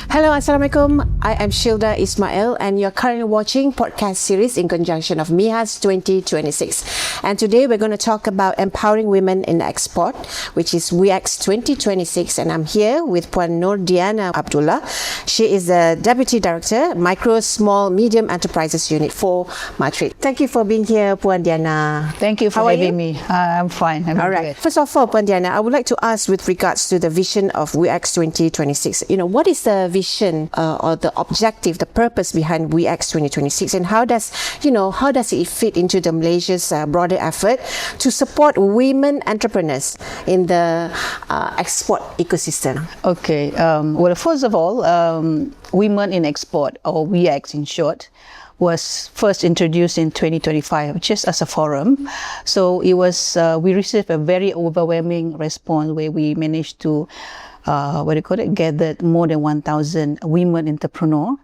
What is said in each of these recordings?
Hello, Assalamualaikum. I am Shilda Ismail and you're currently watching podcast series in conjunction of MIHAS 2026. And today we're going to talk about empowering women in export, which is WiEX 2026. And I'm here with Puan Nur Diana Abdullah. She is the Deputy Director, Micro, Small, Medium Enterprises Unit for MATRADE. Thank you for being here, Puan Diana. Thank you for having me. I'm fine. All right. First of all, Puan Diana, I would like to ask with regards to the vision of WiEX 2026. What is the vision or the objective, the purpose behind WiEX 2026, and how does it fit into the Malaysia's broader effort to support women entrepreneurs in the export ecosystem? Okay. Well, first of all, Women in Export, or WiEX in short, was first introduced in 2025 just as a forum. So it was we received a very overwhelming response where we managed to gathered more than 1,000 women entrepreneurs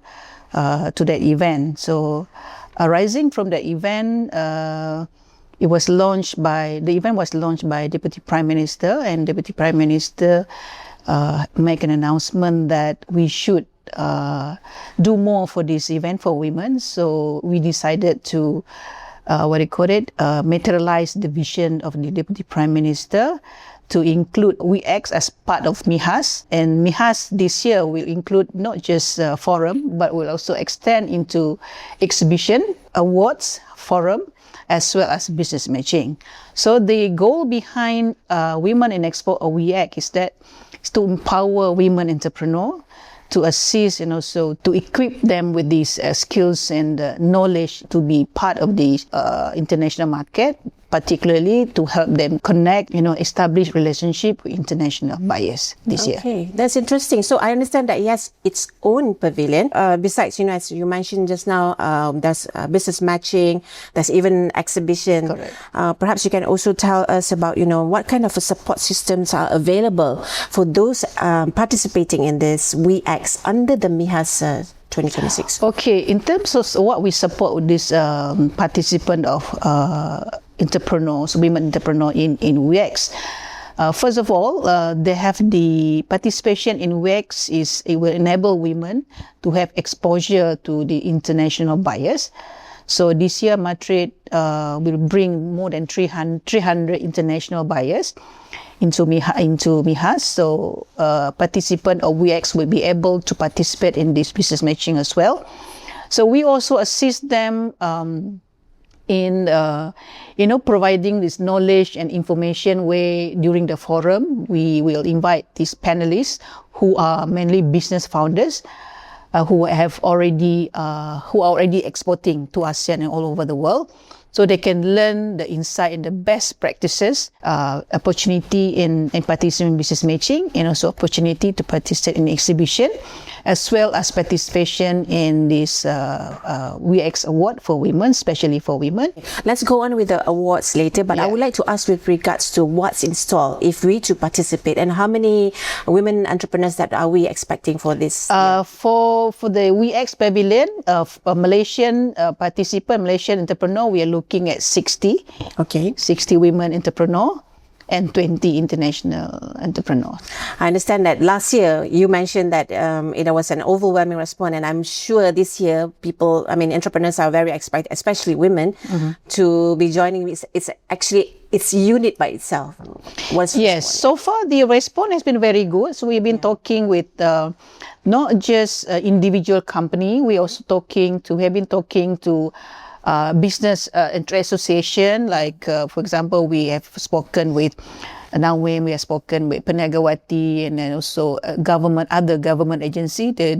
to that event. So arising from the event, the event was launched by Deputy Prime Minister, and Deputy Prime Minister make an announcement that we should do more for this event for women. So we decided to materialize the vision of the Deputy Prime Minister to include WiEX as part of MIHAS. And MIHAS this year will include not just forum, but will also extend into exhibition, awards, forum, as well as business matching. So the goal behind Women in Export, or WiEX, is to empower women entrepreneurs, to assist and also to equip them with these skills and knowledge to be part of the international market, particularly to help them connect, establish relationship with international buyers this year. Okay, that's interesting. So I understand that it has its own pavilion. Besides, as you mentioned just now, there's business matching, there's even exhibition. Correct. Perhaps you can also tell us about, what kind of support systems are available for those participating in this WiEX under the MIHAS 2026. Okay, in terms of what we support with this participant of entrepreneurs, women entrepreneurs in WiEX. First of all, they have the participation in WiEX it will enable women to have exposure to the international buyers. So this year, MATRADE will bring more than 300 international buyers into MIHAS. So participant of WiEX will be able to participate in this business matching as well. So we also assist them in providing this knowledge and information where during the forum we will invite these panelists who are mainly business founders who are already exporting to ASEAN and all over the world, so they can learn the insight and the best practices, opportunity in participating in business matching, and also opportunity to participate in exhibition, as well as participation in this WiEX award for women, especially for women. Let's go on with the awards later, but I would like to ask with regards to what's in store if we to participate, and how many women entrepreneurs that are we expecting for this? For the WiEX pavilion of Malaysian participant, Malaysian entrepreneur, we are looking at 60. Okay. 60 women entrepreneur and 20 international entrepreneurs. I understand that last year you mentioned that it was an overwhelming response, and I'm sure this year entrepreneurs are very excited, especially women, to be joining. It's unit by itself. Yes, so far the response has been very good. So we've been talking with not just individual company, we have been talking to business and trade association, like for example, we have spoken with Nawim, we have spoken with Penegawati, and then also other government agency. The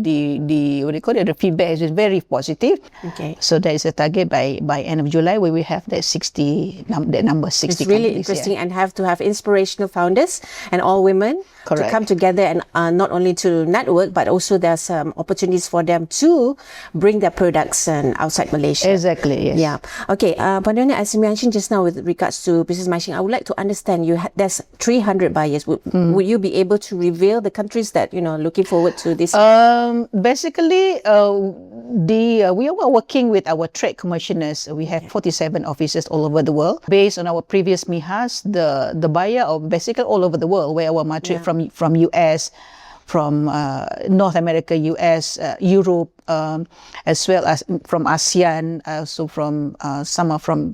feedback has been very positive. Okay. So there is a target by end of July where we have that 60 number 60. It's really interesting, and have to have inspirational founders and all women. Correct. To come together and not only to network, but also there's some opportunities for them to bring their products outside Malaysia. Exactly, yes. Yeah. Okay, Puan Diana, as you mentioned just now with regards to business matching, I would like to understand, there's 300 buyers. Would you be able to reveal the countries that, looking forward to this? Basically, we are working with our trade commissioners. We have 47 offices all over the world. Based on our previous MIHAS, the buyer are basically all over the world, where our MATRADE from US, North America, US, Europe, as well as from ASEAN, also from some are from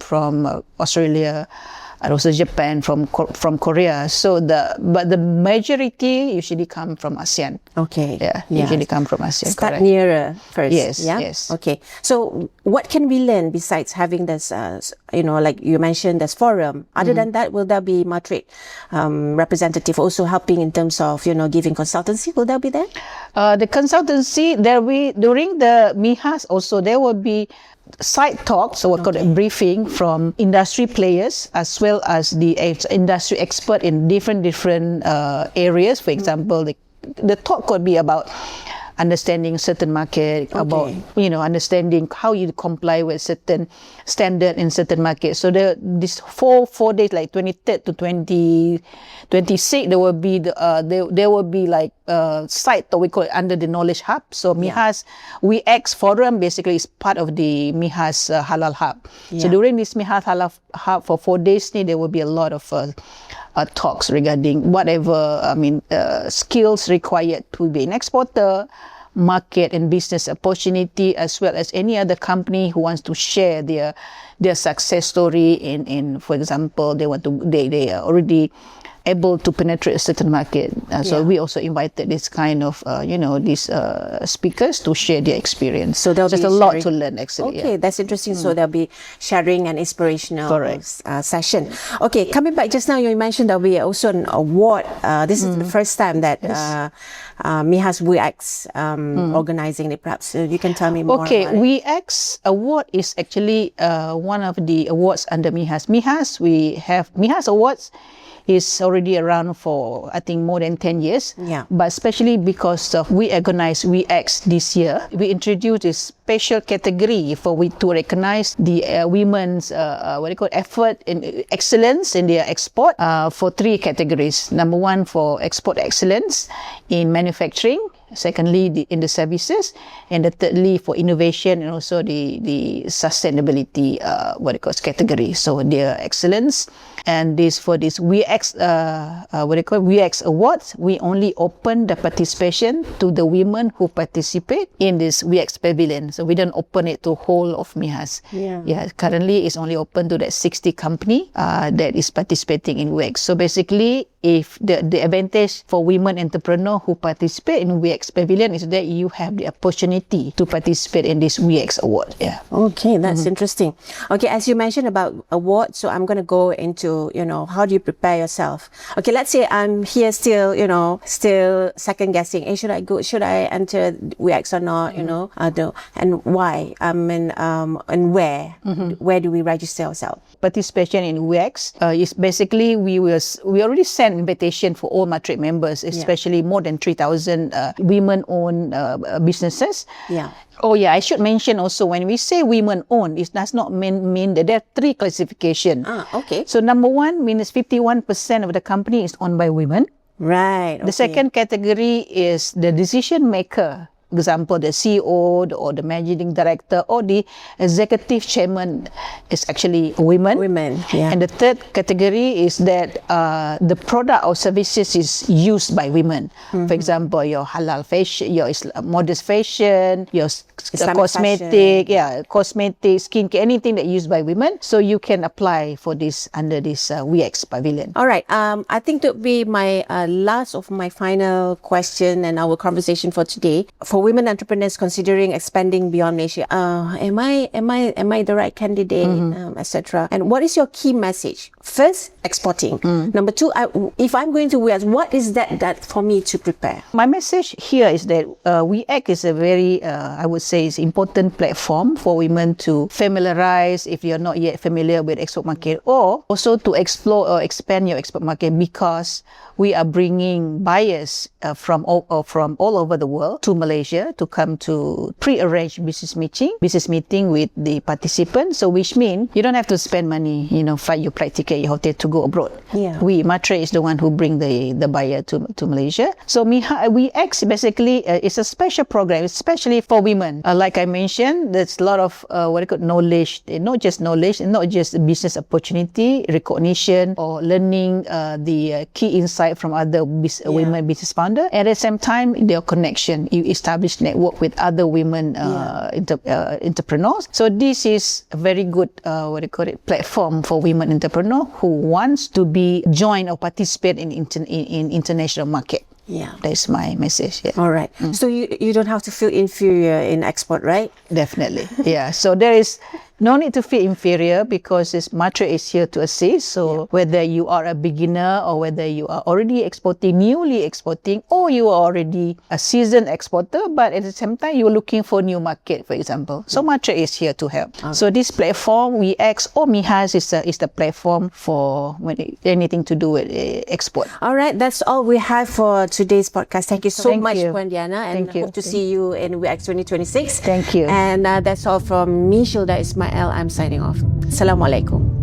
Australia, and also Japan, from Korea. So but the majority usually come from ASEAN. Okay. Yeah, usually come from ASEAN. Start correct. nearer first. Yes, Yeah. yes. Okay. So what can we learn besides having this, like you mentioned, this forum? Other than that, will there be MATRADE representative also helping in terms of, giving consultancy? Will that be there? The consultancy, there will during the MIHAS also, there will be side talks, so what called a briefing from industry players as well as the industry expert in different areas. For example, the talk could be about understanding certain market, about understanding how you comply with certain standard in certain markets. So this four days, like 23rd to 26th, there will be there will be like site that we call it under the knowledge hub. So MIHAS WiEX forum basically is part of the MIHAS Halal Hub. So during this MIHAS Halal Hub for 4 days, there will be a lot of talks regarding whatever skills required to be an exporter, market and business opportunity, as well as any other company who wants to share their success story in for example, they are already able to penetrate a certain market. So we also invited this kind of these speakers to share their experience. So there's just a lot to learn actually. Okay, that's interesting. So there'll be sharing and inspirational session. Okay, coming back just now, you mentioned that we also an award. This is the first time that MIHAS WiEX organizing it. Perhaps you can tell me more. Okay, about it. WiEX award is actually one of the awards under MIHAS. We have MIHAS Awards is already around for I think more than 10 years. Yeah. But especially because of we organized WiEX this year, we introduced a special category to recognize the women's effort and excellence in their export for 3 categories. Number 1 for export excellence in manufacturing. Secondly, in the services, and thirdly for innovation and also the sustainability category. So their excellence, and for this WiEX WiEX Awards, we only open the participation to the women who participate in this WiEX pavilion. So we don't open it to whole of MIHAS. Yeah. Currently, it's only open to that 60 company that is participating in WiEX. So basically, if the advantage for women entrepreneur who participate in WiEX Pavilion is that you have the opportunity to participate in this WiEX Award. Yeah. Okay, that's interesting. Okay, as you mentioned about awards, so I'm going to go into, how do you prepare yourself? Okay, let's say I'm here still second guessing. Hey, should I enter WiEX or not? And why? And where? Where do we register ourselves? Participation in WiEX is basically we already sent invitation for all MATRADE members, especially more than 3,000 women-owned businesses. Yeah. Oh yeah, I should mention also, when we say women-owned, it does not mean that there are 3 classifications. Okay. So number 1 means 51% of the company is owned by women. Right. Okay. The second category is the decision maker. Example, the CEO or the managing director or the executive chairman is actually women. Yeah. And the third category is that the product or services is used by women. For example, your halal fashion, your modest fashion, your cosmetic, skincare, anything that used by women. So you can apply for this under this WiEX Pavilion. All right. I think that would be my last of my final question and our conversation for today. For women entrepreneurs considering expanding beyond Malaysia, am I the right candidate, etc. And what is your key message? First, exporting. Number 2, if I'm going to WiEX, what is that for me to prepare? My message here is that WiEX is a very, I would say, is important platform for women to familiarize if you're not yet familiar with export market, or also to explore or expand your export market, because we are bringing buyers from all over the world to Malaysia. Malaysia to come to pre-arrange business meeting with the participants. So which means you don't have to spend money, fly your flight ticket, your hotel to go abroad. Yeah. MATRADE is the one who bring the buyer to Malaysia. So WiEX basically is a special program, especially for women. Like I mentioned, there's a lot of knowledge, not just knowledge, not just business opportunity, recognition, or learning the key insight from other women business founder. At the same time, their connection, you establish network with other women entrepreneurs. So this is a very good platform for women entrepreneurs who wants to join or participate in international market. Yeah, that's my message. Yeah. All right. So you don't have to feel inferior in export, right? Definitely. Yeah. So there is no need to feel inferior because MATRADE is here to assist. So whether you are a beginner or whether you are already exporting, newly exporting, or you are already a seasoned exporter, but at the same time you're looking for new market, for example. So MATRADE is here to help. Okay. So this platform, WiEX or MIHAS, is the platform for anything to do with export. All right. That's all we have for today's podcast. Thank you so much, Puan Diana, and hope to see you in WiEX 2026. Thank you. And that's all from me, Shilda Ismail. I'm signing off. Assalamualaikum.